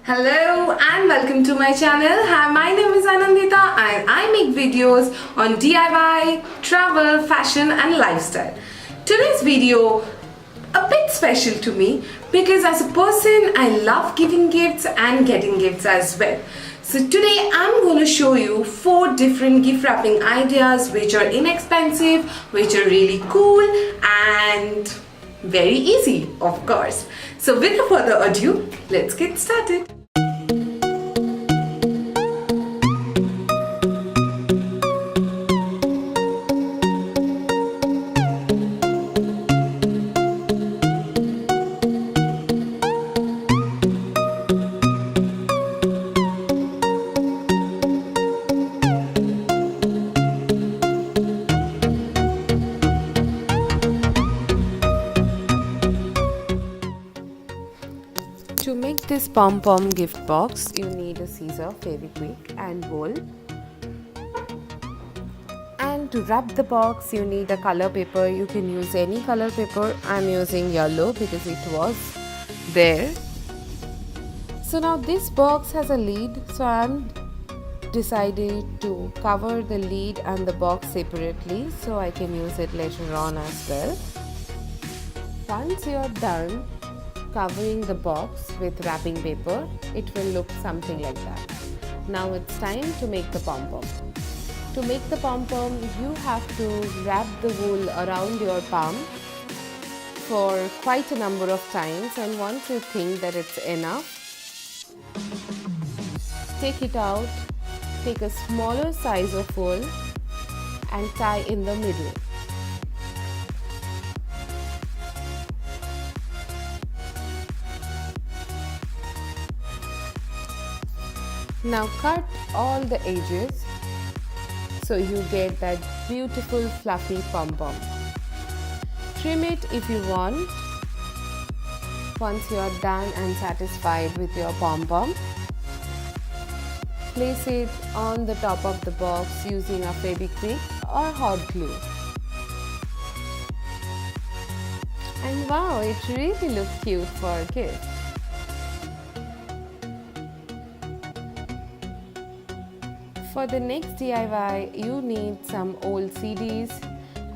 Hello and welcome to my channel. Hi, my name is Anandita and I make videos on DIY, travel, fashion and lifestyle. Today's video a bit special to me because as a person I love giving gifts and getting gifts as well. So today I'm going to show you 4 different gift wrapping ideas which are inexpensive, which are really cool and very easy, of course. So without further ado, let's get started. To make this pom-pom gift box, you need a scissor, Fevikwik and wool. And to wrap the box, you need a color paper. You can use any color paper. I'm using yellow because it was there. So now this box has a lid, so I'm decided to cover the lid and the box separately so I can use it later on as well. Once you're done covering the box with wrapping paper, it will look something like that. Now it's time to make the pom-pom. To make the pom-pom, you have to wrap the wool around your palm for quite a number of times, and once you think that it's enough, take it out, take a smaller size of wool and tie in the middle. Now cut all the edges so you get that beautiful fluffy pom-pom. Trim it if you want. Once you are done and satisfied with your pom-pom, place it on the top of the box using a Fevikwik or hot glue. And wow, it really looks cute for a gift. For the next DIY, you need some old CDs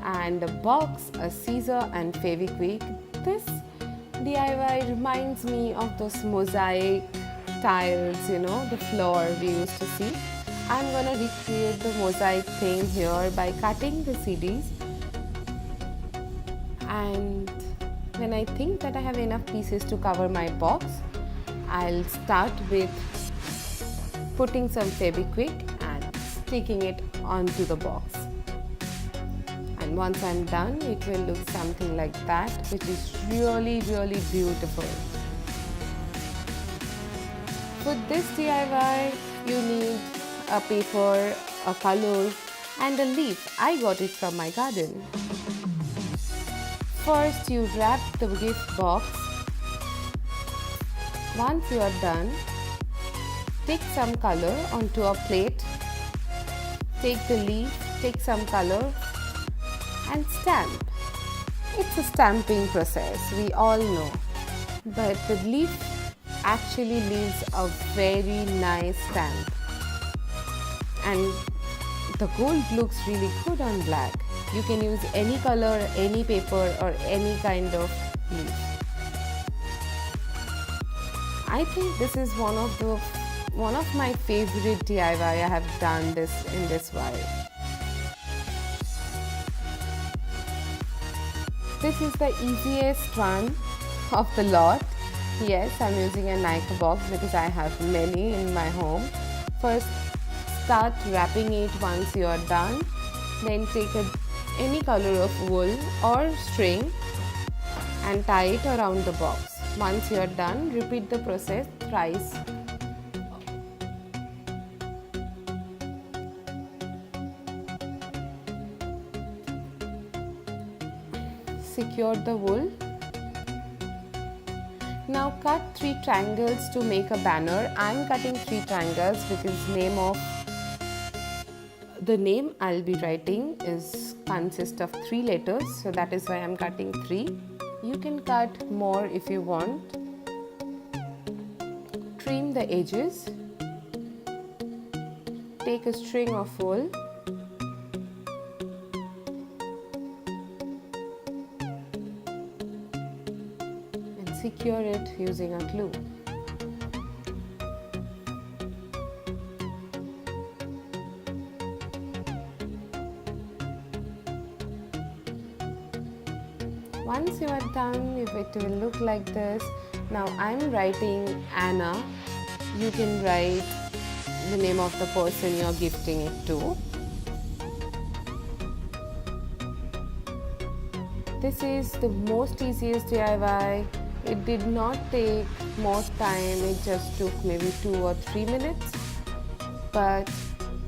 and a box, a scissor and Fevikwik. This DIY reminds me of those mosaic tiles, the floor we used to see. I'm gonna recreate the mosaic theme here by cutting the CDs. And when I think that I have enough pieces to cover my box, I'll start with putting some Fevikwik sticking it onto the box. And once I'm done, it will look something like that, which is really beautiful. For this DIY, you need a paper, a color and a leaf. I got it from my garden. First, you wrap the gift box. Once you are done, take some color onto a plate. Take the leaf, take some color and stamp. It's a stamping process, we all know. But the leaf actually leaves a very nice stamp. And the gold looks really good on black. You can use any color, any paper or any kind of leaf. I think this is one of my favorite DIY I have done this in this way. This is the easiest one of the lot. Yes, I'm using a Nike box because I have many in my home. First, start wrapping it once you are done. Then take any color of wool or string and tie it around the box. Once you are done, repeat the process thrice. Secure the wool. Now cut 3 triangles to make a banner. I'm cutting 3 triangles because the name I'll be writing consists of 3 letters, so that is why I'm cutting 3. You can cut more if you want. trim the edges. Take a string of wool and secure it using a glue. Once you are done, it will look like this. Now I'm writing Anna. You can write the name of the person you're gifting it to. This is the most easiest DIY. It did not take more time, it just took maybe 2 or 3 minutes, but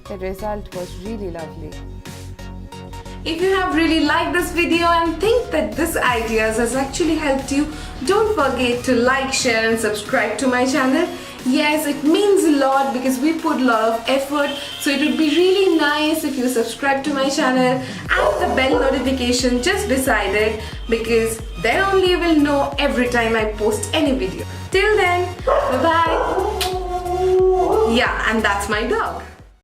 the result was really lovely. If you have really liked this video and think that this ideas has actually helped you, don't forget to like, share and subscribe to my channel. Yes, it means a lot because we put a lot of effort, so it would be really nice if you subscribe to my channel and the bell notification just beside it, because then only you will know every time I post any video. Till then, bye bye. Yeah, and that's my dog.